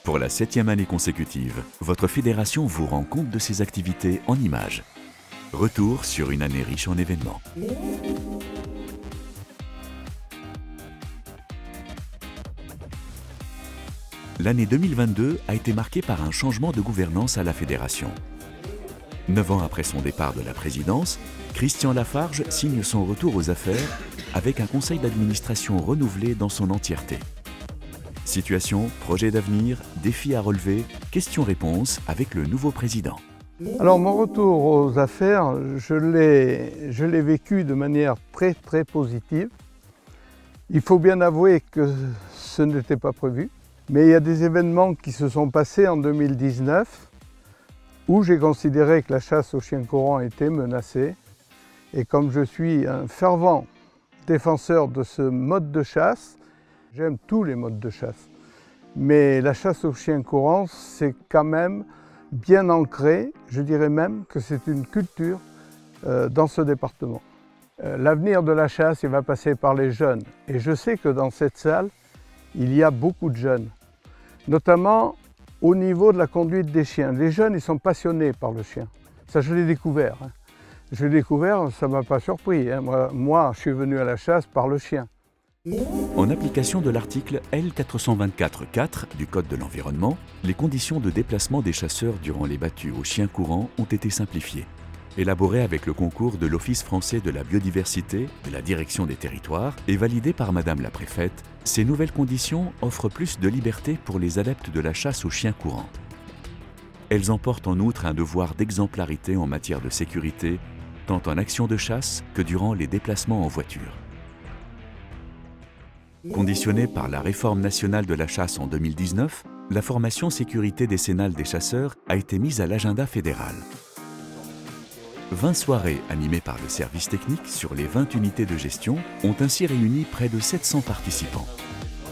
Pour la 7e année consécutive, votre fédération vous rend compte de ses activités en images. Retour sur une année riche en événements. L'année 2022 a été marquée par un changement de gouvernance à la fédération. 9 ans après son départ de la présidence, Christian Lafarge signe son retour aux affaires avec un conseil d'administration renouvelé dans son entièreté. Situation, projet d'avenir, défis à relever, questions-réponses avec le nouveau président. Alors mon retour aux affaires, je l'ai vécu de manière très positive. Il faut bien avouer que ce n'était pas prévu, mais il y a des événements qui se sont passés en 2019 où j'ai considéré que la chasse aux chiens courants était menacée. Et comme je suis un fervent défenseur de ce mode de chasse, j'aime tous les modes de chasse. Mais la chasse aux chiens courants, c'est quand même bien ancré. Je dirais même que c'est une culture dans ce département. L'avenir de la chasse, il va passer par les jeunes. Et je sais que dans cette salle, il y a beaucoup de jeunes, notamment au niveau de la conduite des chiens. Les jeunes, ils sont passionnés par le chien. Ça, je l'ai découvert. Je l'ai découvert, ça ne m'a pas surpris. Moi, je suis venu à la chasse par le chien. En application de l'article L424-4 du Code de l'environnement, les conditions de déplacement des chasseurs durant les battues aux chiens courants ont été simplifiées. Élaborées avec le concours de l'Office français de la biodiversité, de la direction des territoires et validées par Madame la préfète, ces nouvelles conditions offrent plus de liberté pour les adeptes de la chasse aux chiens courants. Elles emportent en outre un devoir d'exemplarité en matière de sécurité, tant en action de chasse que durant les déplacements en voiture. Conditionnée par la réforme nationale de la chasse en 2019, la formation sécurité décennale des chasseurs a été mise à l'agenda fédéral. 20 soirées animées par le service technique sur les 20 unités de gestion ont ainsi réuni près de 700 participants.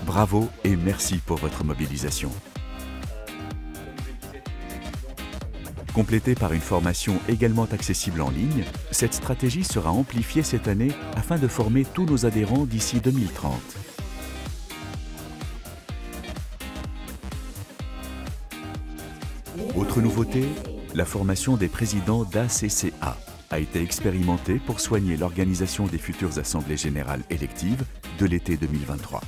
Bravo et merci pour votre mobilisation. Complétée par une formation également accessible en ligne, cette stratégie sera amplifiée cette année afin de former tous nos adhérents d'ici 2030. Autre nouveauté, la formation des présidents d'ACCA a été expérimentée pour soigner l'organisation des futures assemblées générales électives de l'été 2023.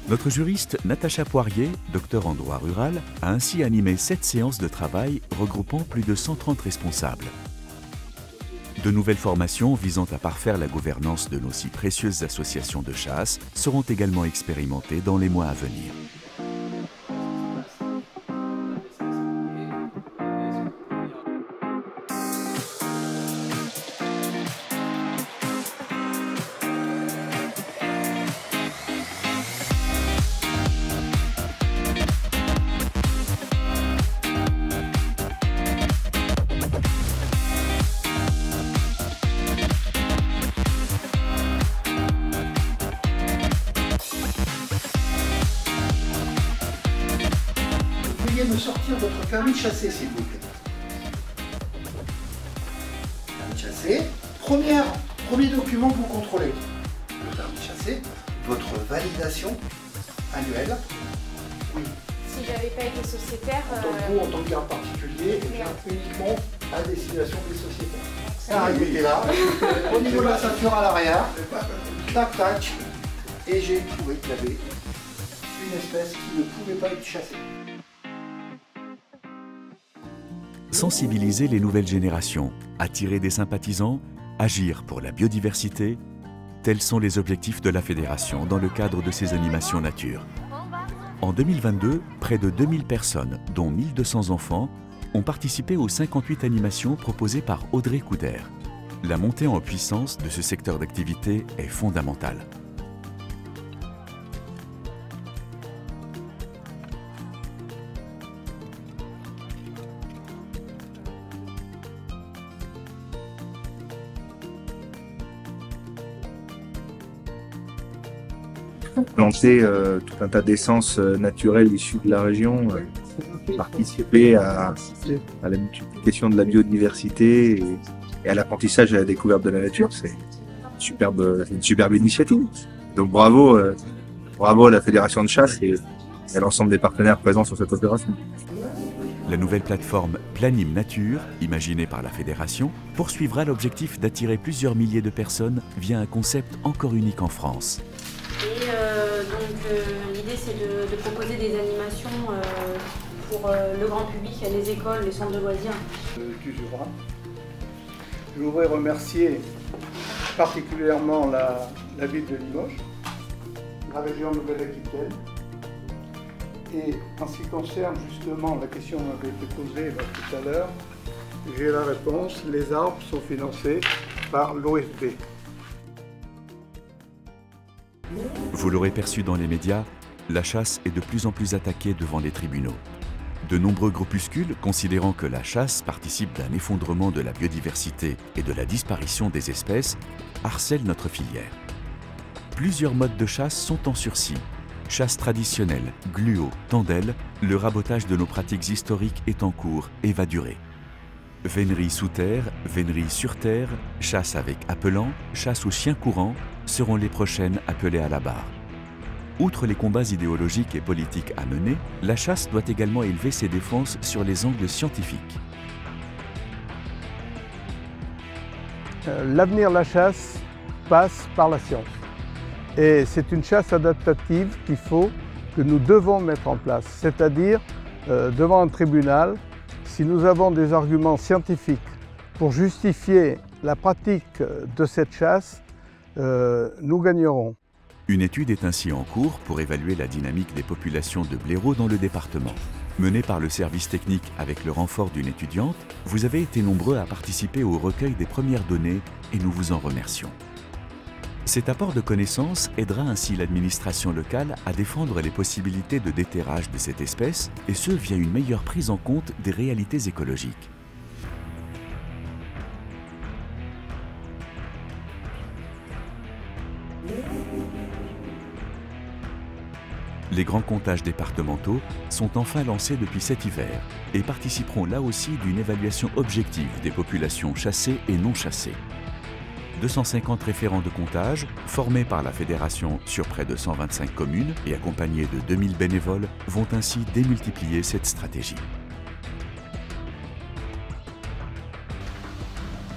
Notre juriste Natacha Poirier, docteur en droit rural, a ainsi animé 7 séances de travail regroupant plus de 130 responsables. De nouvelles formations visant à parfaire la gouvernance de nos si précieuses associations de chasse seront également expérimentées dans les mois à venir. Veuillez me sortir votre permis de chasser, s'il vous plaît. Permis de chasser. Premier document que vous contrôlez. Le permis de chasser. Votre validation annuelle. Oui. Si j'avais pas été sociétaire... Vous, en tant que garde particulier, uniquement à destination des sociétaires. Arrêtez là. Au niveau de la ceinture à l'arrière. Tac, tac. Et j'ai trouvé qu'il y avait une espèce qui ne pouvait pas être chassée. Sensibiliser les nouvelles générations, attirer des sympathisants, agir pour la biodiversité, tels sont les objectifs de la Fédération dans le cadre de ces animations nature. En 2022, près de 2000 personnes, dont 1200 enfants, ont participé aux 58 animations proposées par Audrey Couder. La montée en puissance de ce secteur d'activité est fondamentale. Planter tout un tas d'essences naturelles issues de la région, participer à la multiplication de la biodiversité et à l'apprentissage et à la découverte de la nature, c'est une superbe initiative. Donc bravo à la Fédération de chasse et à l'ensemble des partenaires présents sur cette opération. La nouvelle plateforme Planim Nature, imaginée par la Fédération, poursuivra l'objectif d'attirer plusieurs milliers de personnes via un concept encore unique en France. Et l'idée c'est de proposer des animations pour le grand public, les écoles, les centres de loisirs. Je voudrais remercier particulièrement la ville de Limoges, la région Nouvelle-Aquitaine. Et en ce qui concerne justement la question qui m'avait été posée tout à l'heure, j'ai la réponse, les arbres sont financés par l'OFB. Vous l'aurez perçu dans les médias, la chasse est de plus en plus attaquée devant les tribunaux. De nombreux groupuscules, considérant que la chasse participe d'un effondrement de la biodiversité et de la disparition des espèces, harcèlent notre filière. Plusieurs modes de chasse sont en sursis. Chasse traditionnelle, gluot, tendelle, le rabotage de nos pratiques historiques est en cours et va durer. Vénerie sous terre, vénerie sur terre, chasse avec appelant, chasse aux chiens courants seront les prochaines appelées à la barre. Outre les combats idéologiques et politiques à mener, la chasse doit également élever ses défenses sur les angles scientifiques. L'avenir de la chasse passe par la science. Et c'est une chasse adaptative que nous devons mettre en place. C'est-à-dire, devant un tribunal, si nous avons des arguments scientifiques pour justifier la pratique de cette chasse, nous gagnerons. Une étude est ainsi en cours pour évaluer la dynamique des populations de blaireaux dans le département. Menée par le service technique avec le renfort d'une étudiante, vous avez été nombreux à participer au recueil des premières données et nous vous en remercions. Cet apport de connaissances aidera ainsi l'administration locale à défendre les possibilités de déterrage de cette espèce, et ce via une meilleure prise en compte des réalités écologiques. Les grands comptages départementaux sont enfin lancés depuis cet hiver et participeront là aussi d'une évaluation objective des populations chassées et non chassées. 250 référents de comptage, formés par la Fédération sur près de 125 communes et accompagnés de 2000 bénévoles, vont ainsi démultiplier cette stratégie.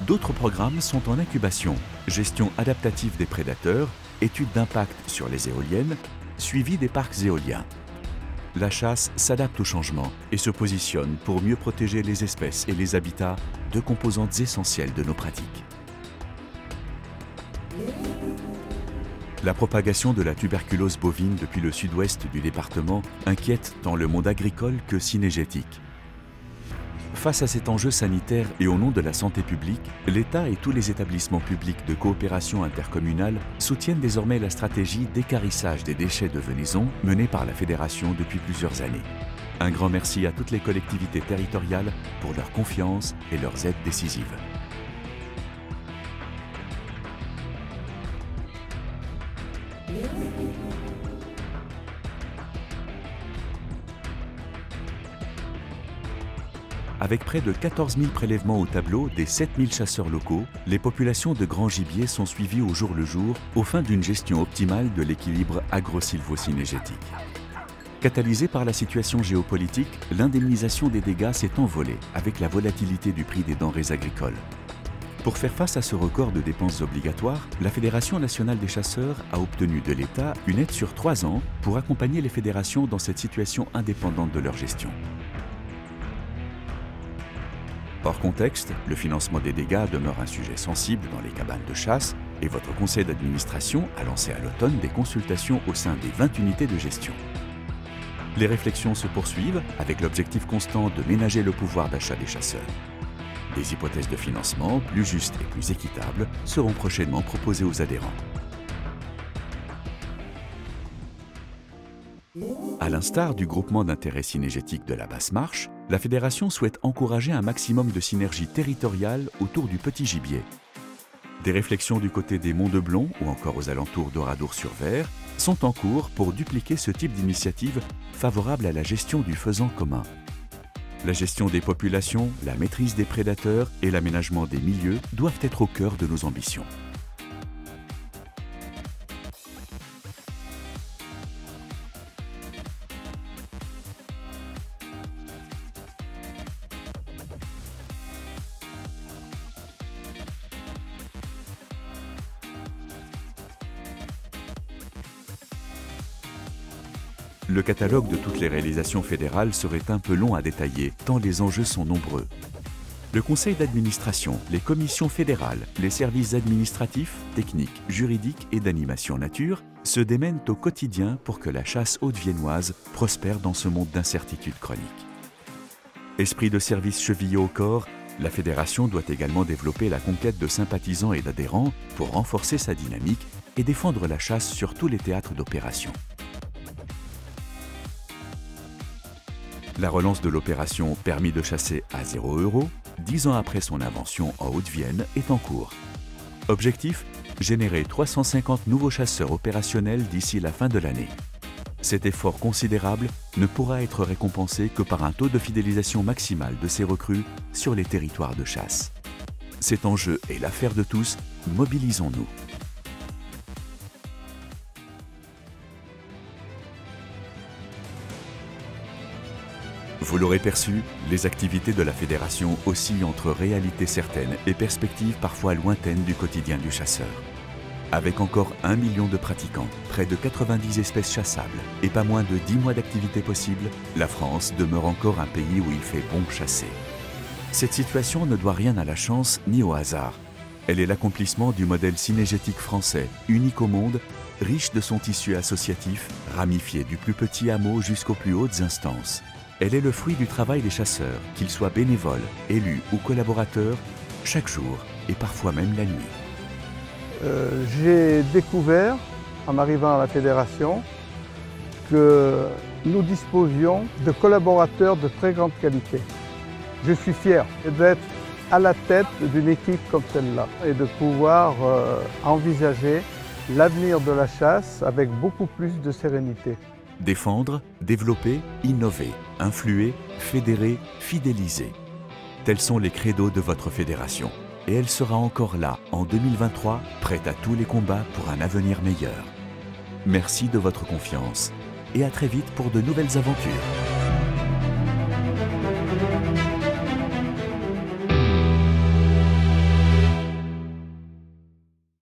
D'autres programmes sont en incubation, gestion adaptative des prédateurs, études d'impact sur les éoliennes, suivi des parcs éoliens. La chasse s'adapte au changement et se positionne pour mieux protéger les espèces et les habitats, deux composantes essentielles de nos pratiques. La propagation de la tuberculose bovine depuis le sud-ouest du département inquiète tant le monde agricole que cynégétique. Face à cet enjeu sanitaire et au nom de la santé publique, l'État et tous les établissements publics de coopération intercommunale soutiennent désormais la stratégie d'équarrissage des déchets de venaison menée par la Fédération depuis plusieurs années. Un grand merci à toutes les collectivités territoriales pour leur confiance et leurs aides décisives. Avec près de 14 000 prélèvements au tableau des 7 000 chasseurs locaux, les populations de grand gibier sont suivies au jour le jour aux fins d'une gestion optimale de l'équilibre agro-sylvo-cynégétique. Catalysée par la situation géopolitique, l'indemnisation des dégâts s'est envolée avec la volatilité du prix des denrées agricoles. Pour faire face à ce record de dépenses obligatoires, la Fédération nationale des chasseurs a obtenu de l'État une aide sur 3 ans pour accompagner les fédérations dans cette situation indépendante de leur gestion. Hors contexte, le financement des dégâts demeure un sujet sensible dans les cabanes de chasse et votre conseil d'administration a lancé à l'automne des consultations au sein des 20 unités de gestion. Les réflexions se poursuivent avec l'objectif constant de ménager le pouvoir d'achat des chasseurs. Des hypothèses de financement plus justes et plus équitables seront prochainement proposées aux adhérents. À l'instar du groupement d'intérêt cynégétique de la Basse-Marche, la Fédération souhaite encourager un maximum de synergie territoriale autour du petit gibier. Des réflexions du côté des Monts de Blon ou encore aux alentours d'Oradour-sur-Ver sont en cours pour dupliquer ce type d'initiative favorable à la gestion du faisan commun. La gestion des populations, la maîtrise des prédateurs et l'aménagement des milieux doivent être au cœur de nos ambitions. Le catalogue de toutes les réalisations fédérales serait un peu long à détailler, tant les enjeux sont nombreux. Le conseil d'administration, les commissions fédérales, les services administratifs, techniques, juridiques et d'animation nature se démènent au quotidien pour que la chasse haute-viennoise prospère dans ce monde d'incertitude chronique. Esprit de service chevillé au corps, la fédération doit également développer la conquête de sympathisants et d'adhérents pour renforcer sa dynamique et défendre la chasse sur tous les théâtres d'opération. La relance de l'opération Permis de chasser à 0 €, 10 ans après son invention en Haute-Vienne, est en cours. Objectif : générer 350 nouveaux chasseurs opérationnels d'ici la fin de l'année. Cet effort considérable ne pourra être récompensé que par un taux de fidélisation maximal de ces recrues sur les territoires de chasse. Cet enjeu est l'affaire de tous, mobilisons-nous. Vous l'aurez perçu, les activités de la Fédération oscillent entre réalités certaines et perspectives parfois lointaines du quotidien du chasseur. Avec encore 1 million de pratiquants, près de 90 espèces chassables et pas moins de 10 mois d'activité possible, la France demeure encore un pays où il fait bon chasser. Cette situation ne doit rien à la chance ni au hasard. Elle est l'accomplissement du modèle cynégétique français, unique au monde, riche de son tissu associatif, ramifié du plus petit hameau jusqu'aux plus hautes instances. Elle est le fruit du travail des chasseurs, qu'ils soient bénévoles, élus ou collaborateurs, chaque jour et parfois même la nuit. J'ai découvert, en arrivant à la fédération, que nous disposions de collaborateurs de très grande qualité. Je suis fier d'être à la tête d'une équipe comme celle-là et de pouvoir envisager l'avenir de la chasse avec beaucoup plus de sérénité. Défendre, développer, innover, influer, fédérer, fidéliser. Tels sont les credos de votre fédération. Et elle sera encore là, en 2023, prête à tous les combats pour un avenir meilleur. Merci de votre confiance et à très vite pour de nouvelles aventures.